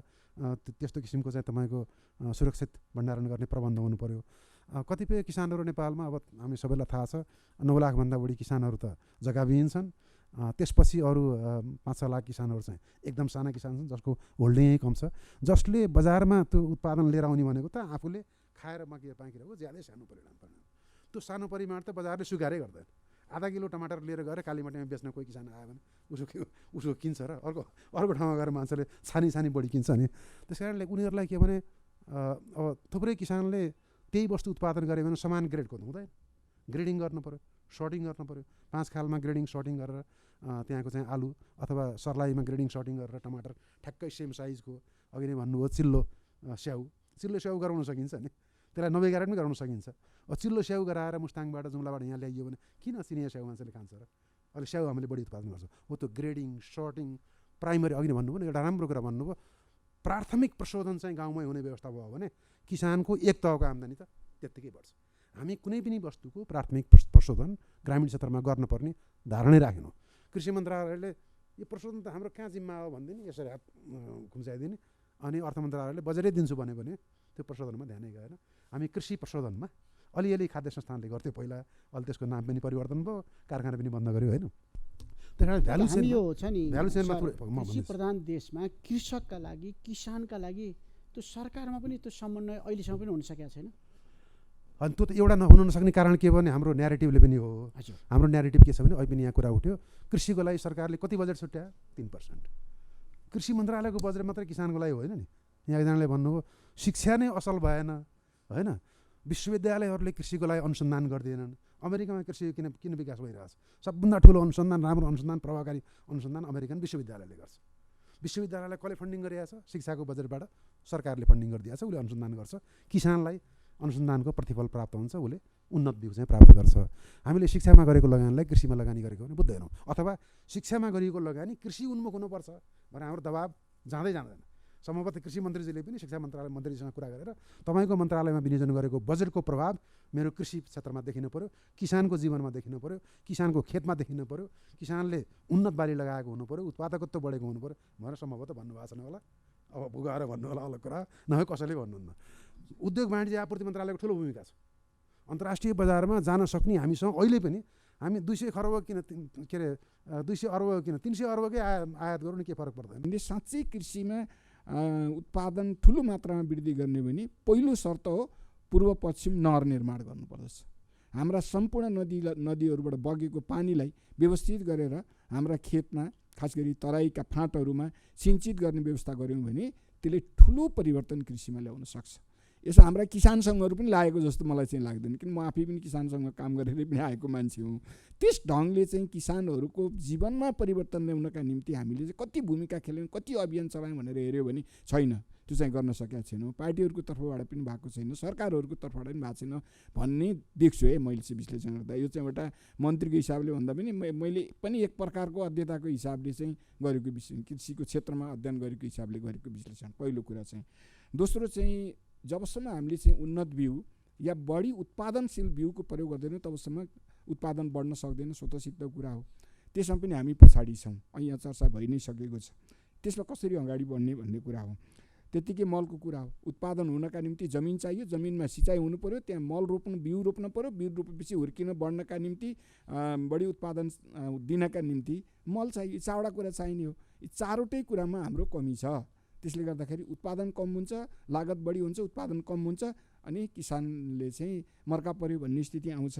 त्यस्तो किसिमको चाहिँ तपाईँको सुरक्षित भण्डारण गर्ने प्रबन्ध हुनु पर्यो। कतिपय किसानहरू नेपालमा अब हामी सबैलाई थाहा छ 9 लाखभन्दा बढी किसानहरू त जग्गाविहीन छन्। त्यसपछि अरू 5-6 लाख किसानहरू चाहिँ एकदम साना किसान छन् जसको होल्डिङै कम छ, जसले बजारमा त्यो उत्पादन लिएर आउने भनेको त आफूले खाएर बाँकी रहेको ज्यादै सानो परिमाण। त्यो सानो परिमाण त बजारले स्वीकारै गर्दैन। आधा किलो टमाटर लिएर गएर कालीमाटीमा बेच्न कोही किसान आयो भने उसको किन्छ र अर्को ठाउँमा गएर मान्छेले छानी बढी किन्छ नि। त्यस कारणले उनीहरूलाई के भने अब थुप्रै किसानले त्यही वस्तु उत्पादन गऱ्यो भने समान ग्रेडको हुँदैन, ग्रेडिङ गर्नु पऱ्यो, सर्टिङ गर्नु पऱ्यो। 5 खालमा ग्रेडिङ सर्टिङ गरेर त्यहाँको चाहिँ आलु अथवा सर्लाहीमा ग्रेडिङ सर्टिङ गरेर टमाटर ठ्याक्कै सेम साइजको, अघि नै भन्नुभयो चिल्लो स्याउ गराउन सकिन्छ नि, त्यसलाई नबिगाएर पनि गराउन सकिन्छ। चिल्लो स्याउ गराएर मुस्ताङबाट जुम्लाबाट यहाँ ल्याइयो भने किन चिनिया स्याउ मान्छेले खान्छ र? अहिले स्याउ हामीले बढी उत्पादन गर्छौँ। हो त्यो ग्रेडिङ सर्टिङ प्राइमरी अघि नै भन्नुभयो नि, एउटा राम्रो कुरा भन्नुभयो, प्राथमिक प्रशोधन चाहिँ गाउँमै हुने व्यवस्था भयो भने किसानको एक तहको आम्दानी त त्यत्तिकै बढ्छ। हामी कुनै पनि वस्तुको प्राथमिक प्रशोधन ग्रामीण क्षेत्रमा गर्नुपर्ने धारणै राखेनौँ। कृषि मन्त्रालयले यो प्रशोधन त हाम्रो कहाँ जिम्मा हो भनिदिने, यसरी हात खुम्चाइदिने, अनि अर्थ मन्त्रालयले बजेटै दिन्छु भन्यो भने त्यो प्रशोधनमा ध्यानै गएन। हामी कृषि प्रशोधनमा अलिअलि खाद्य संस्थानले गर्थ्यो पहिला, अहिले त्यसको नाम पनि परिवर्तन भयो, कारखाना पनि बन्द गर्यो होइन। त्यस कारण भ्यालु हामी यो छ नि भ्यालु चेनमा कृषि प्रधान देशमा कृषकका लागि किसानका लागि त्यो सरकारमा पनि त्यो समन्वय अहिलेसम्म पनि हुन सकेको छैन। अनि त्यो त एउटा हुन नसक्ने कारण के भने हाम्रो न्यारेटिभले पनि हो। हाम्रो न्यारेटिभ के छ भने अहिले पनि यहाँ कुरा उठ्यो, कृषिको लागि सरकारले कति बजेट छुट्यायो? 3%। कृषि मन्त्रालयको बजेट मात्रै किसानको लागि होइन नि। यहाँ एकजनाले भन्नुभयो शिक्षा नै असल भएन होइन, विश्वविद्यालयहरूले कृषिको लागि अनुसन्धान गर्दैनन्। अमेरिकामा कृषि किन विकास भइरहेछ? सबभन्दा ठुलो अनुसन्धान, राम्रो अनुसन्धान, प्रभावकारी अनुसन्धान अमेरिकन विश्वविद्यालयले गर्छ। विश्वविद्यालयलाई कसले फन्डिङ गरिरहेछ? शिक्षाको बजेटबाट सरकारले फन्डिङ गरिदिएको छ, उसले अनुसन्धान गर्छ। किसानलाई अनुसन्धानको प्रतिफल प्राप्त हुन्छ, उसले उन्नत बिउ चाहिँ प्राप्त गर्छ। हामीले शिक्षामा गरेको लगानीलाई कृषिमा लगानी गरेको भने बुझ्दैनौँ, अथवा शिक्षामा गरिएको लगानी कृषि उन्मुख हुनुपर्छ भनेर हाम्रो दबाब जाँदै जाँदैन। सम्भवतः कृषि मन्त्रीजीले पनि शिक्षा मन्त्रालय मन्त्रीसँग कुरा गरेर तपाईँको मन्त्रालयमा विनियोजन गरेको बजेटको प्रभाव मेरो कृषि क्षेत्रमा देखिनु पऱ्यो, किसानको जीवनमा देखिनु पऱ्यो, किसानको खेतमा देखिनु पऱ्यो, किसानले उन्नत बाली लगाएको हुनु पऱ्यो, उत्पादकत्व बढेको हुनु पऱ्यो भनेर सम्भवतः भन्नुभएको छैन होला। अब पुगाएर भन्नु होला अलग कुरा, नभए कसैले भन्नुहुन्न। उद्योग वाणिज्य आपूर्ति मन्त्रालयको ठुलो भूमिका छ। अन्तर्राष्ट्रिय बजारमा जान सक्ने हामीसँग अहिले पनि हामी 200 खरब किन के अरे 200 अर्ब किन 300 अर्बकै आयात गरौँ नि, के फरक पर्दैन। साँच्चै कृषिमा उत्पादन ठुलो मात्रामा वृद्धि गर्ने भने पहिलो शर्त हो पूर्व पश्चिम नहर निर्माण गर्नुपर्दछ। हाम्रा सम्पूर्ण नदीहरूबाट बगेको पानीलाई व्यवस्थित गरेर हाम्रा खेतमा, खास गरी तराईका फाँटहरूमा सिंचित गर्ने व्यवस्था गऱ्यौँ भने त्यसले ठुलो परिवर्तन कृषिमा ल्याउन सक्छ। यसो हाम्रा किसान सङ्घहरू पनि लागेको जस्तो मलाई चाहिँ लाग्दैन, किन म आफै पनि किसान सङ्घमा काम गरेर पनि आएको मान्छे हुँ। त्यस ढङ्गले चाहिँ किसानहरूको जीवनमा परिवर्तन ल्याउनका निम्ति हामीले चाहिँ कति भूमिका खेल्यौँ, कति अभियान चलायौँ भनेर हेऱ्यो भने छैन, त्यो चाहिँ गर्न सकेका छैनौँ। पार्टीहरूको तर्फबाट पनि भएको छैन, सरकारहरूको तर्फबाट पनि भएको छैन भन्ने देख्छु है मैले चाहिँ विश्लेषण गर्दा। यो चाहिँ एउटा मन्त्रीको हिसाबले भन्दा पनि मैले पनि एक प्रकारको अध्ययताको हिसाबले चाहिँ गरेको कृषिको क्षेत्रमा अध्ययन गरेको हिसाबले गरेको विश्लेषण पहिलो कुरा चाहिँ। दोस्रो चाहिँ जबसम्म हामीले चाहिँ उन्नत बिउ या बढी उत्पादनशील बिउको प्रयोग गर्दैनौँ तबसम्म उत्पादन बढ्न सक्दैन, स्वतः सिद्ध कुरा हो। त्यसमा पनि हामी पछाडि छौँ, यहाँ चर्चा भइ नै सकेको छ। त्यसमा कसरी अगाडि बढ्ने भन्ने कुरा हो। त्यत्तिकै मलको कुरा हो। उत्पादन हुनका निम्ति जमिन चाहियो, जमिनमा सिँचाइ हुनु पऱ्यो, त्यहाँ मल रोप्नु, बिउ रोप्नु पऱ्यो, बिउ रोपेपछि हुर्किन बढ्नका निम्ति बढी उत्पादन दिनका निम्ति मल चाहियो। चारवटा कुरा चाहिने हो। यी चारवटै कुरामा हाम्रो कमी छ। त्यसले गर्दाखेरि उत्पादन कम हुन्छ, लागत बढी हुन्छ, उत्पादन कम हुन्छ, अनि किसानले चाहिँ मर्का पर्यो भन्ने स्थिति आउँछ।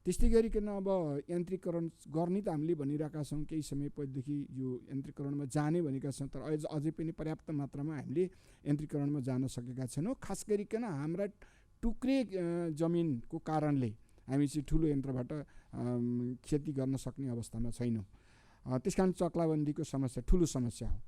त्यस्तै गरिकन अब यन्त्रीकरण गर्ने त हामीले भनिरहेका छौँ, केही समय पहिलेदेखि यो यन्त्रीकरणमा जाने भनेका छौँ, तर अझै पनि पर्याप्त मात्रामा हामीले यन्त्रीकरणमा जान सकेका छैनौँ। खास गरिकन हाम्रा टुक्रे जमिनको कारणले हामी चाहिँ ठुलो यन्त्रबाट खेती गर्न सक्ने अवस्थामा छैनौँ। त्यस कारण चक्लाबन्दीको समस्या ठुलो समस्या हो।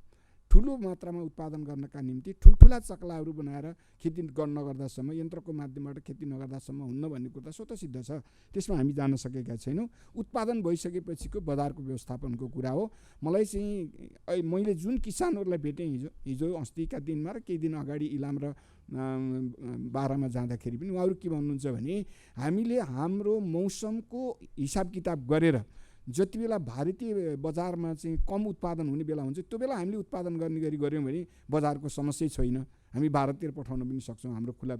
ठुलो मात्रामा उत्पादन गर्नका निम्ति ठुल्ठुला चक्लाहरू बनाएर खेती नगर्दासम्म, यन्त्रको माध्यमबाट खेती नगर्दासम्म हुन्न भन्ने कुरा स्वतः सिद्ध छ। त्यसमा हामी जान सकेका छैनौँ। उत्पादन भइसकेपछिको बजारको व्यवस्थापनको कुरा हो। मलाई चाहिँ मैले जुन किसानहरूलाई भेटेँ हिजो अस्तिका दिनमा र केही दिन अगाडि इलाम र बाह्रमा जाँदाखेरि पनि उहाँहरू के भन्नुहुन्छ भने हामीले हाम्रो मौसमको हिसाब किताब गरेर जति बेला भारतीय बजारमा चाहिँ कम उत्पादन हुने बेला हुन्छ त्यो बेला हामीले उत्पादन गर्ने गरी गऱ्यौँ भने बजारको समस्या छैन, हामी भारततिर पठाउन पनि सक्छौँ, हाम्रो खुला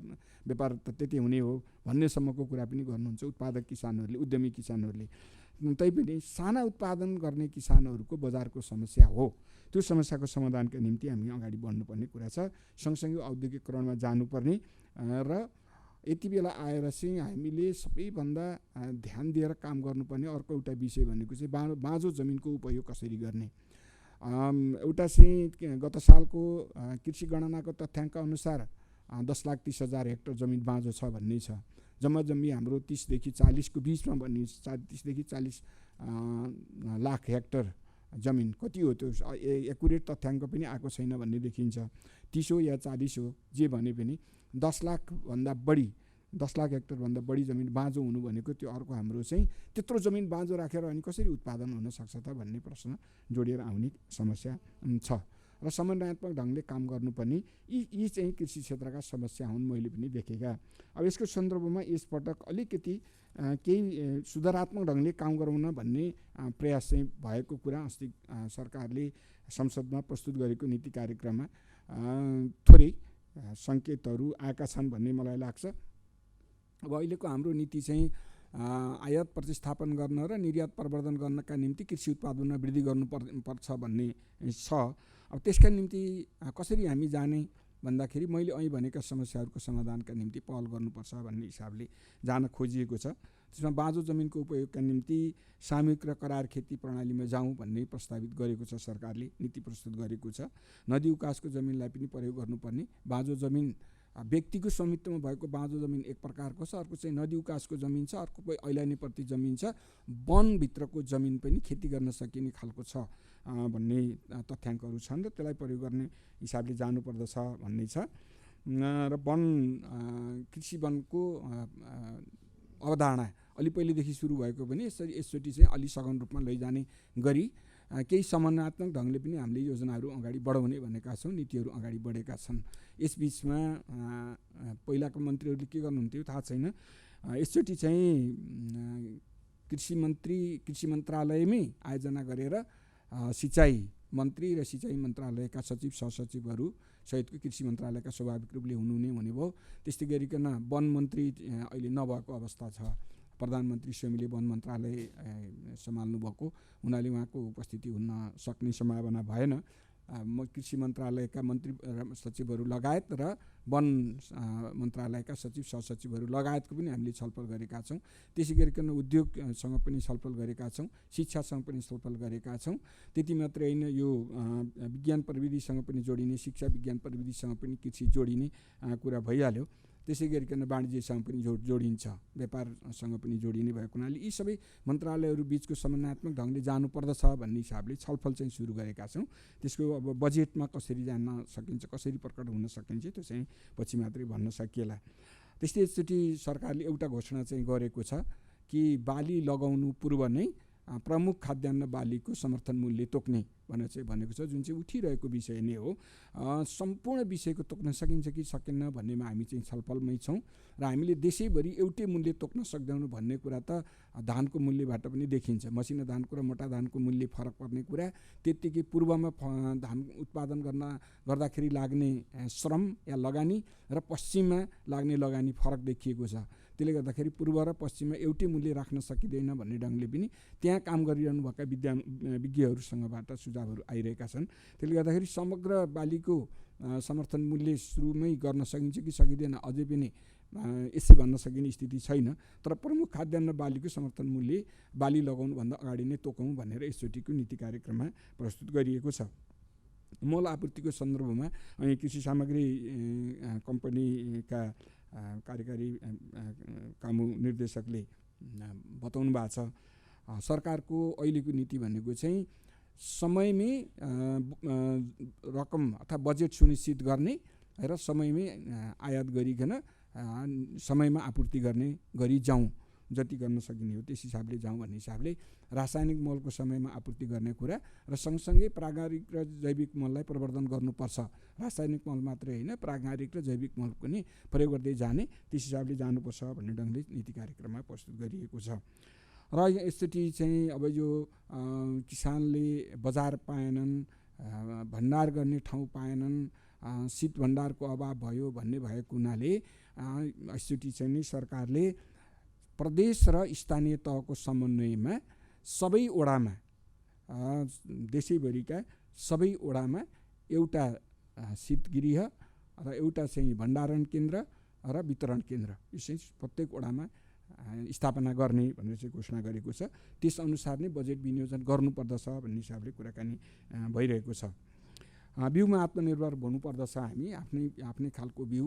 व्यापार त त्यति हुने हो भन्नेसम्मको कुरा पनि गर्नुहुन्छ उत्पादक किसानहरूले, उद्यमी किसानहरूले। तैपनि साना उत्पादन गर्ने किसानहरूको बजारको समस्या हो। त्यो समस्याको समाधानका निम्ति हामी अगाडि बढ्नुपर्ने कुरा छ। सँगसँगै औद्योगिकरणमा जानुपर्ने र यति बेला आएर चाहिँ हामीले सबैभन्दा ध्यान दिएर काम गर्नुपर्ने अर्को एउटा विषय भनेको चाहिँ बाँझो जमिनको उपयोग कसरी गर्ने। एउटा चाहिँ गत सालको कृषि गणनाको तथ्याङ्क अनुसार 10,30,000 हेक्टर जमिन बाँझो छ भन्ने छ। जम्मा जम्मी हाम्रो 30 देखि 40 को बिचमा भन्ने 30 देखि 40 लाख हेक्टर जमिन कति हो त्यो एकुरेट तथ्याङ्क पनि आएको छैन भन्ने देखिन्छ। 30 हो या 40 हो जे भने पनि 10 लाख भन्दा बढी 10 लाख हेक्टरभन्दा बढी जमिन बाँझो हुनु भनेको त्यो अर्को हाम्रो चाहिँ त्यत्रो जमिन बाँझो राखेर अनि कसरी उत्पादन हुन सक्छ त भन्ने प्रश्न जोडिएर आउने समस्या छ र समन्वयात्मक ढङ्गले काम गर्नुपर्ने यी चाहिँ कृषि क्षेत्रका समस्या हुन् मैले पनि देखेका। अब यसको सन्दर्भमा यसपटक अलिकति केही सुधारात्मक ढङ्गले काम गराउन भन्ने प्रयास चाहिँ भएको कुरा अस्ति सरकारले संसदमा प्रस्तुत गरेको नीति कार्यक्रममा थोरै सङ्केतहरू आएका छन् भन्ने मलाई लाग्छ। अब अहिलेको हाम्रो नीति चाहिँ आयात प्रतिस्थापन गर्न र निर्यात प्रवर्धन गर्नका निम्ति कृषि उत्पादनमा वृद्धि गर्नुपर्छ भन्ने छ। अब त्यसका निम्ति कसरी हामी जाने भन्दाखेरि मैले अहिले भनेका समस्याहरूको समाधानका निम्ति पहल गर्नुपर्छ भन्ने हिसाबले जान खोजिएको छ। त्यसमा बाँझो जमिनको उपयोगका निम्ति सामूहिक र करार खेती प्रणालीमा जाउँ भन्ने प्रस्तावित गरेको छ सरकारले, नीति प्रस्तुत गरेको छ। नदी उकासको जमिनलाई पनि प्रयोग गर्नुपर्ने, बाँझो जमिन व्यक्तिको स्वामित्वमा भएको बाँझो जमिन एक प्रकारको छ, अर्को चाहिँ नदी उकासको जमिन छ, अर्को ऐलानीप्रति जमिन छ, वनभित्रको जमिन पनि खेती गर्न सकिने खालको छ भन्ने तथ्याङ्कहरू छन् र त्यसलाई प्रयोग गर्ने हिसाबले जानुपर्दछ भन्ने छ। र वन कृषि वनको अवधारणा अलि पहिलेदेखि सुरु भएको पनि यसचोटि चाहिँ अलि सघन रूपमा लैजाने गरी केही समन्वयात्मक ढङ्गले पनि हामीले योजनाहरू अगाडि बढाउने भनेका छौँ, नीतिहरू अगाडि बढेका छन्। यसबिचमा पहिलाको मन्त्रीहरूले के गर्नुहुन्थ्यो थाहा छैन, यसचोटि चाहिँ कृषि मन्त्रालयमै आयोजना गरेर सिँचाइ मन्त्री र सिँचाइ मन्त्रालयका सचिव सहसचिवहरू सहितको कृषि मन्त्रालयका स्वाभाविक रूपले हुनुहुने हुने भयो। त्यस्तै गरिकन वन मन्त्री अहिले नभएको अवस्था छ, प्रधानमन्त्री स्वयंले वन मन्त्रालय सम्हाल्नु भएको हुनाले उहाँको उपस्थिति हुन सक्ने सम्भावना भएन। कृषि मन्त्रालयका मन्त्री सचिवहरू लगायत र वन मन्त्रालयका सचिव सहसचिवहरू लगायतको पनि हामीले छलफल गरेका छौँ। त्यसै गरिकन उद्योगसँग पनि छलफल गरेका छौँ, शिक्षासँग पनि छलफल गरेका छौँ। त्यति मात्रै होइन, यो विज्ञान प्रविधिसँग पनि जोडिने, शिक्षा विज्ञान प्रविधिसँग पनि कृषि जोडिने कुरा भइहाल्यो। त्यसै गरिकन वाणिज्यसँग पनि जोडिन्छ, व्यापारसँग पनि जोडिने भएको हुनाले यी सबै मन्त्रालयहरू बिचको समन्वयात्मक ढङ्गले जानुपर्दछ भन्ने हिसाबले छलफल चाहिँ सुरु गरेका छौँ। त्यसको अब बजेटमा कसरी जान सकिन्छ, कसरी प्रकट हुन सकिन्छ त्यो चाहिँ पछि मात्रै भन्न सकिएला। त्यस्तै एकचोटि सरकारले एउटा घोषणा चाहिँ गरेको छ कि बाली लगाउनु पूर्व नै प्रमुख खाद्यान्न बालीको समर्थन मूल्य तोक्ने भनेर चाहिँ भनेको छ, जुन चाहिँ उठिरहेको विषय नै हो। सम्पूर्ण विषयको तोक्न सकिन्छ कि सकिन्न भन्नेमा हामी चाहिँ छलफलमै छौँ र हामीले देशैभरि एउटै मूल्य तोक्न सक्दैनौँ भन्ने कुरा त धानको मूल्यबाट पनि देखिन्छ। मसिनो धानको र मोटा धानको मूल्य फरक पर्ने कुरा, त्यत्तिकै पूर्वमा धान उत्पादन गर्दाखेरि लाग्ने श्रम या लगानी र पश्चिममा लाग्ने लगानी फरक देखिएको छ। त्यसले गर्दाखेरि पूर्व र पश्चिममा एउटै मूल्य राख्न सकिँदैन भन्ने ढङ्गले पनि त्यहाँ काम गरिरहनु भएका विज्ञहरूसँगबाट सुझावहरू आइरहेका छन्। त्यसले गर्दाखेरि समग्र बालीको समर्थन मूल्य सुरुमै गर्न सकिन्छ कि सकिँदैन अझै पनि यसै भन्न सकिने स्थिति छैन। तर प्रमुख खाद्यान्न बालीको समर्थन मूल्य बाली लगाउनुभन्दा अगाडि नै तोकौँ भनेर यसचोटिको नीति कार्यक्रममा प्रस्तुत गरिएको छ। मल आपूर्तिको सन्दर्भमा अनि कृषि सामग्री कम्पनीका कार्यकारी कामु निर्देशकले बताउनु भएको छ, सरकारको अहिलेको नीति भनेको चाहिँ समयमै रकम अथवा बजेट सुनिश्चित गर्ने र समयमै आयात गरिकन समयमा आपूर्ति गर्ने गरी जाउँ, जति गर्न सकिने हो त्यस हिसाबले जाउँ भन्ने हिसाबले रासायनिक मलको समयमा आपूर्ति गर्ने कुरा र सँगसँगै प्राकृतिक र जैविक मललाई प्रवर्धन गर्नुपर्छ। रासायनिक मल मात्रै होइन, प्राकृतिक र जैविक मल पनि प्रयोग गर्दै जाने, त्यस हिसाबले जानुपर्छ भन्ने ढङ्गले नीति कार्यक्रममा प्रस्तुत गरिएको छ। र यसचोटि चाहिँ अब यो किसानले बजार पाएनन्, भण्डार गर्ने ठाउँ पाएनन्, शीत भण्डारको अभाव भयो भन्ने भएको हुनाले यसचोटि चाहिँ नि सरकारले प्रदेश र स्थानीय तहको समन्वयमा सबै ओडामा, देशैभरिका सबै ओडामा एउटा शीतगृह र एउटा चाहिँ भण्डारण केन्द्र र वितरण केन्द्र यो चाहिँ प्रत्येक ओडामा स्थापना गर्ने भनेर चाहिँ घोषणा गरेको छ। त्यसअनुसार नै बजेट विनियोजन गर्नुपर्दछ भन्ने हिसाबले कुराकानी भइरहेको छ। बिउमा आत्मनिर्भर हुनुपर्दछ, हामी आफ्नै खालको बिउ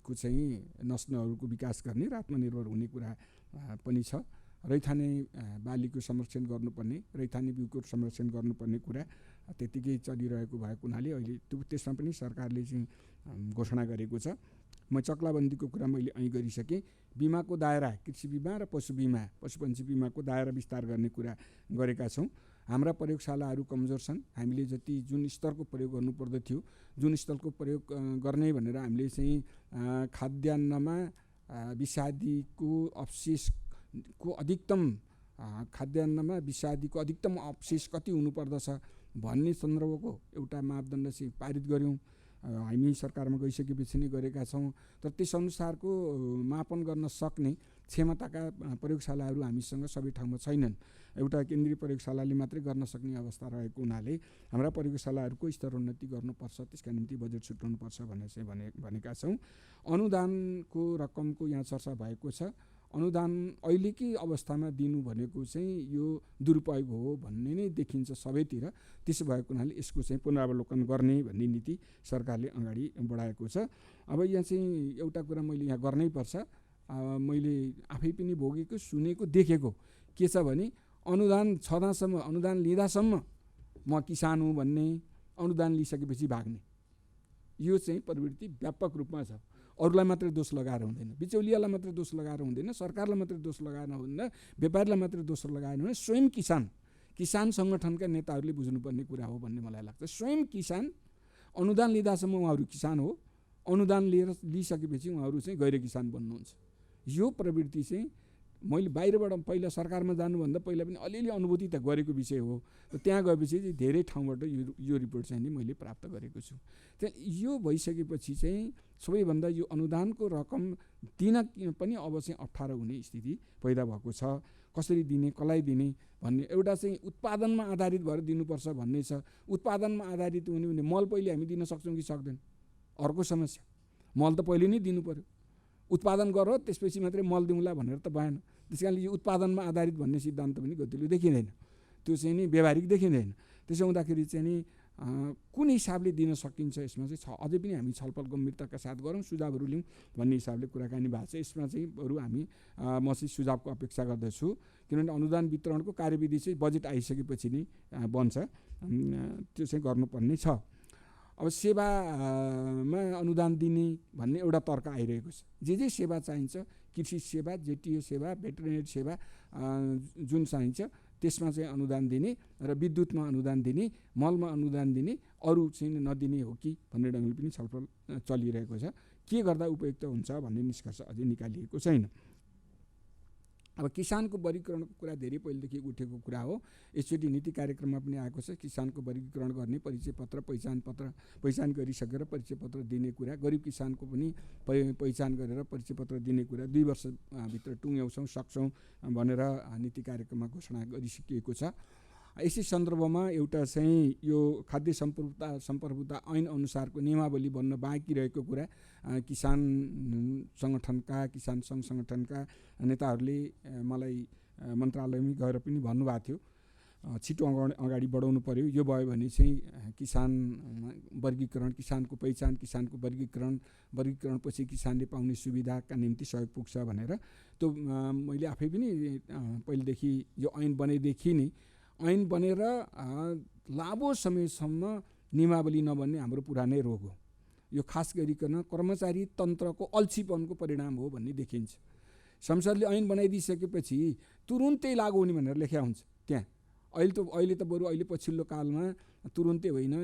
को चाहिँ नस्लहरूको विकास गर्ने र आत्मनिर्भर हुने कुरा पनि छ। रैथाने बालीको संरक्षण गर्नुपर्ने, रैथाने बिउको संरक्षण गर्नुपर्ने कुरा त्यत्तिकै चलिरहेको भएको हुनाले अहिले त्यसमा पनि सरकारले चाहिँ घोषणा गरेको छ। म चक्लाबन्दीको कुरा मैले અહીં गरिसकेँ। बिमाको दायरा कृषि बिमा र पशु बिमा पशुपन्छी बिमाको दायरा विस्तार गर्ने कुरा गरेका छौँ। हाम्रा प्रयोगशालाहरू कमजोर छन्। हामीले जति जुन स्तरको प्रयोग गर्नुपर्दथ्यो जुन स्तरको प्रयोग गर्ने भनेर हामीले चाहिँ खाद्यान्नमा विषादीको अवशेषको अधिकतम खाद्यान्नमा विषादीको अधिकतम अवशेष कति हुनुपर्दछ भन्ने सन्दर्भको एउटा मापदण्ड चाहिँ पारित गऱ्यौँ। हामी सरकारमा गइसकेपछि नै गरेका छौँ। तर त्यस अनुसारको मापन गर्न सक्ने क्षमताका प्रयोगशालाहरू हामीसँग सबै ठाउँमा छैनन्। एउटा केन्द्रीय प्रयोगशालाले मात्रै गर्न सक्ने अवस्था रहेको हुनाले हाम्रा प्रयोगशालाहरूको स्तरोन्नति गर्नुपर्छ, त्यसका निम्ति बजेट छुट्याउनुपर्छ भनेर चाहिँ भनेका छौँ। अनुदानको रकमको यहाँ चर्चा भएको छ। अनुदान अहिलेकै अवस्थामा दिनु भनेको चाहिँ यो दुरुपयोग हो भन्ने नै देखिन्छ सबैतिर। त्यसो भएको हुनाले यसको चाहिँ पुनरावलोकन गर्ने भन्ने नीति सरकारले अगाडि बढाएको छ। अब यहाँ चाहिँ एउटा कुरा मैले यहाँ गर्नै पर्छ। मैले आफै पनि भोगेको, सुनेको, देखेको के छ भने अनुदान छँदासम्म, अनुदान लिँदासम्म म किसान हुँ भन्ने, अनुदान लिइसकेपछि भाग्ने, यो चाहिँ प्रवृत्ति व्यापक रूपमा छ। अरूलाई मात्रै दोष लगाएर हुँदैन, बिचौलियालाई मात्रै दोष लगाएर हुँदैन, सरकारलाई मात्रै दोष लगाएर हुँदैन, व्यापारीलाई मात्रै दोष लगाएर हुँदैन। स्वयं किसान सङ्गठनका नेताहरूले बुझ्नुपर्ने कुरा हो भन्ने मलाई लाग्छ। स्वयं किसान अनुदान लिँदासम्म उहाँहरू किसान हो, अनुदान लिइसकेपछि उहाँहरू चाहिँ गैर किसान बन्नुहुन्छ। यो प्रवृत्ति चाहिँ मैले बाहिरबाट पहिला सरकारमा जानुभन्दा पहिला पनि अलिअलि अनुभूति त गरेको विषय हो। त्यहाँ गएपछि चाहिँ धेरै ठाउँबाट यो रिपोर्ट चाहिँ नि मैले प्राप्त गरेको छु। त्यहाँ यो भइसकेपछि चाहिँ सबैभन्दा यो अनुदानको रकम दिन पनि अब चाहिँ अप्ठ्यारो हुने स्थिति पैदा भएको छ। कसरी दिने, कसलाई दिने भन्ने एउटा चाहिँ उत्पादनमा आधारित भएर दिनुपर्छ भन्ने छ। उत्पादनमा आधारित हुने भने मल पहिले हामी दिन सक्छौँ कि सक्दैन, अर्को समस्या। मल त पहिले नै दिनु पऱ्यो, उत्पादन गर त्यसपछि मात्रै मल दिउँला भनेर त भएन। त्यस कारणले यो उत्पादनमा आधारित भन्ने सिद्धान्त पनि गतिलो देखिँदैन, त्यो चाहिँ नि व्यावहारिक देखिँदैन। त्यसो हुँदाखेरि चाहिँ नि कुन हिसाबले दिन सकिन्छ यसमा चाहिँ अझै पनि हामी छलफल गम्भीरताका साथ गरौँ, सुझावहरू लिउँ भन्ने हिसाबले कुराकानी भएको छ। यसमा चाहिँ बरु म चाहिँ सुझावको अपेक्षा गर्दछु, किनभने अनुदान वितरणको कार्यविधि चाहिँ बजेट आइसकेपछि नै बन्छ, त्यो चाहिँ गर्नुपर्ने छ। अब सेवामा अनुदान दिने भन्ने एउटा तर्क आइरहेको छ। जे सेवा चाहिन्छ, कृषि सेवा, जेटिओ सेवा, भेटरिनेरी सेवा जुन चाहिन्छ त्यसमा चाहिँ अनुदान दिने र विद्युतमा अनुदान दिने, मलमा अनुदान दिने, अरू चाहिँ नदिने हो कि भन्ने ढङ्गले पनि छलफल चलिरहेको छ। के गर्दा उपयुक्त हुन्छ भन्ने निष्कर्ष अझै निकालिएको छैन। अब किसानको वर्गीकरणको कुरा धेरै पहिलेदेखि उठेको कुरा हो। यसचोटि नीति कार्यक्रममा पनि आएको छ। किसानको वर्गीकरण गर्ने, परिचय पत्र, पहिचान गरिसकेर परिचय पत्र दिने कुरा, गरिब किसानको पनि पहिचान गरेर परिचय पत्र दिने कुरा 2 वर्षभित्र टुङ्ग्याउँछौँ, सक्छौँ भनेर नीति कार्यक्रममा घोषणा गरिसकिएको छ। यसै सन्दर्भमा एउटा चाहिँ यो खाद्य सम्प्रभुता ऐन अनुसारको नियमावली बन्न बाँकी रहेको कुरा किसान सङ्गठनका, किसान सङ्घ सङ्गठनका नेताहरूले मलाई मन्त्रालयमै गएर पनि भन्नुभएको थियो, छिटो अगाडि बढाउनु पर्यो। यो भयो भने चाहिँ किसान वर्गीकरण, किसानको पहिचान, किसानको वर्गीकरणपछि किसानले पाउने सुविधाका निम्ति सहयोग पुग्छ भनेर। त्यो मैले आफै पनि पहिलेदेखि यो ऐन बनेदेखि नै ऐन बनेर लामो समयसम्म नियमावली नबन्ने हाम्रो पुरानै रोग हो। यो खास गरिकन कर्मचारी तन्त्रको अल्छीपनको परिणाम हो भन्ने देखिन्छ। संसदले ऐन बनाइदिइसकेपछि तुरुन्तै लागू हुने भनेर लेख्या हुन्छ त्यहाँ। अहिले त बरु अहिले पछिल्लो कालमा तुरुन्तै होइन,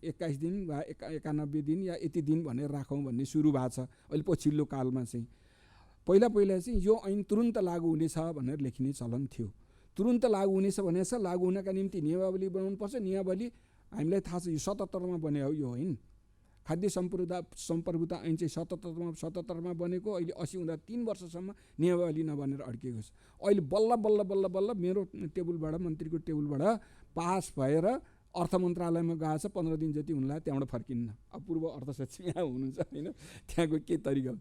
21 दिन वा 91 दिन या यति दिन भनेर राखौँ भन्ने सुरु भएको छ अहिले पछिल्लो कालमा चाहिँ। पहिला चाहिँ यो ऐन तुरुन्त लागू हुनेछ भनेर लेखिने चलन थियो। तुरुन्त लागू हुनेछ भनेछ, लागू हुनका निम्ति नियमावली बनाउनुपर्छ। नियमावली हामीलाई थाहा छ यो 77मा बने हो, यो होइन। खाद्य सम्प्रभुता ऐन चाहिँ 77मा बनेको, अहिले 80 हुँदा 3 वर्षसम्म नियमावली नबनेर अड्किएको छ। अहिले बल्ल मेरो टेबलबाट, मन्त्रीको टेबलबाट पास भएर अर्थ मन्त्रालयमा गएको छ। 15 दिन जति हुनला, त्यहाँबाट फर्किन्न। अब पूर्व अर्थ सचिव यहाँ हुनुहुन्छ होइन, त्यहाँको के तरिका हो।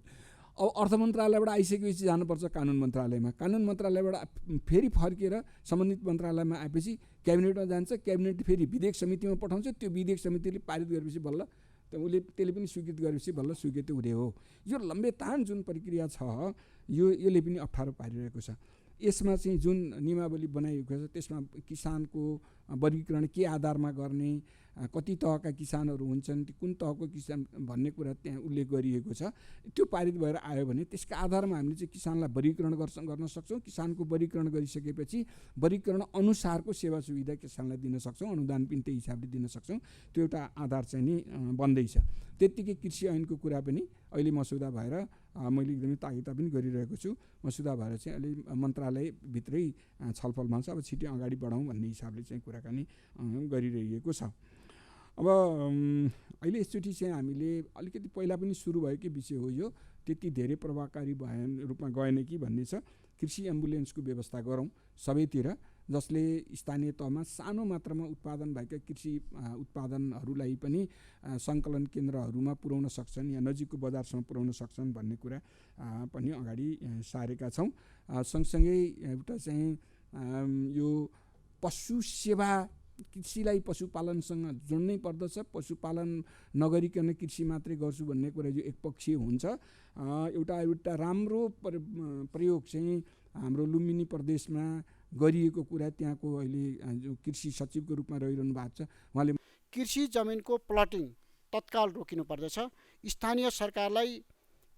अब अर्थ मन्त्रालयबाट आइसकेपछि जानुपर्छ कानुन मन्त्रालयमा, कानुन मन्त्रालयबाट फेरि फर्केर सम्बन्धित मन्त्रालयमा आएपछि क्याबिनेटमा जान्छ, क्याबिनेट फेरि विधेयक समितिमा पठाउँछ, त्यो विधेयक समितिले पारित गरेपछि बल्ल त्यसले पनि स्वीकृत गरेपछि बल्ल स्वीकृत हुने हो। यो लम्बे तान जुन प्रक्रिया छ यसले पनि अप्ठ्यारो पारिरहेको छ। यसमा चाहिँ जुन नियमावली बनाइएको छ त्यसमा किसानको वर्गीकरण के आधारमा गर्ने, कति तहका किसानहरू हुन्छन्, कुन तहको किसान भन्ने कुरा त्यहाँ उल्लेख गरिएको छ। त्यो पारित भएर आयो भने त्यसका आधारमा हामीले चाहिँ किसानलाई वर्गीकरण गर्न सक्छौँ। किसानको वर्गीकरण गरिसकेपछि वर्गीकरण अनुसारको सेवा सुविधा किसानलाई दिन सक्छौँ, अनुदान पनि त्यही हिसाबले दिन सक्छौँ। त्यो एउटा आधार चाहिँ नि बन्दैछ। त्यत्तिकै कृषि ऐनको कुरा पनि अहिले मसौदा भएर मैले एकदमै तागिदा पनि गरिरहेको छु। मसौदा भएर चाहिँ अहिले मन्त्रालयभित्रै छलफलमा छ। अब छिटै अगाडि बढाउँ भन्ने हिसाबले चाहिँ कुराकानी गरिरहेको छ। अब अहिले यसचोटि चाहिँ हामीले अलिकति पहिला पनि सुरु भएकै विषय हो यो, त्यति धेरै प्रभावकारी रूपमा गएन कि भन्ने छ। कृषि एम्बुलेन्सको व्यवस्था गरौँ सबैतिर, जसले स्थानीय तहमा सानो मात्रामा उत्पादन भएका कृषि उत्पादनहरूलाई पनि सङ्कलन केन्द्रहरूमा पुर्याउन सक्छन् या नजिकको बजारसम्म पुर्याउन सक्छन् भन्ने कुरा पनि अगाडि सारेका छौँ। सँगसँगै एउटा चाहिँ यो पशु सेवा, कृषिलाई पशुपालनसँग जोड्नै पर्दछ। पशुपालन नगरिकन कृषि मात्रै गर्छु भन्ने कुरा जो एकपक्षीय हुन्छ। एउटा राम्रो प्रयोग चाहिँ हाम्रो लुम्बिनी प्रदेशमा गरिएको कुरा त्यहाँको अहिले जो कृषि सचिवको रूपमा रहिरहनु भएको छ उहाँले कृषि जमिनको प्लटिङ तत्काल रोकिनु पर्दछ। स्थानीय सरकारलाई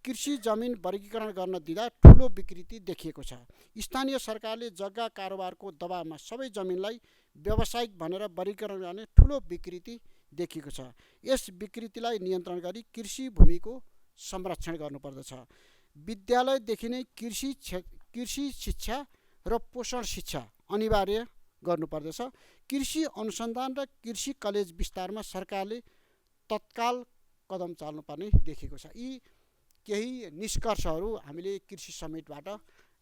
कृषि जमिन वर्गीकरण गर्न दिँदा ठुलो विकृति देखिएको छ। स्थानीय सरकारले जग्गा कारोबारको दबावमा सबै जमिनलाई व्यावसायिक भनेर वर्गीकरण गर्ने ठुलो विकृति देखिएको छ। यस विकृतिलाई नियन्त्रण गरी कृषि भूमिको संरक्षण गर्नुपर्दछ। विद्यालयदेखि नै कृषि शिक्षा र पोषण शिक्षा अनिवार्य गर्नुपर्दछ। कृषि अनुसन्धान र कृषि कलेज विस्तारमा सरकारले तत्काल कदम चाल्नुपर्ने देखिएको छ। यी केही निष्कर्षहरू हामीले कृषि समिटबाट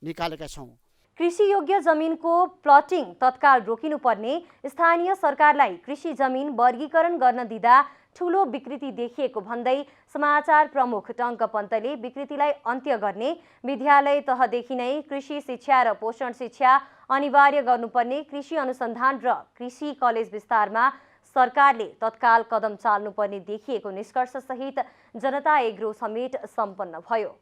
निकालेका छौँ। कृषि योग्य जमिनको प्लटिङ तत्काल रोकिनुपर्ने, स्थानीय सरकारलाई कृषि जमिन वर्गीकरण गर्न दिँदा ठुलो विकृति देखिएको भन्दै समाचार प्रमुख टङ्क पन्तले विकृतिलाई अन्त्य गर्ने, विद्यालय तहदेखि नै कृषि शिक्षा र पोषण शिक्षा अनिवार्य गर्नुपर्ने, कृषि अनुसन्धान र कृषि कलेज विस्तारमा सरकारले तत्काल कदम चाल्नुपर्ने देखिएको निष्कर्षसहित जनता एग्रो समिट सम्पन्न भयो।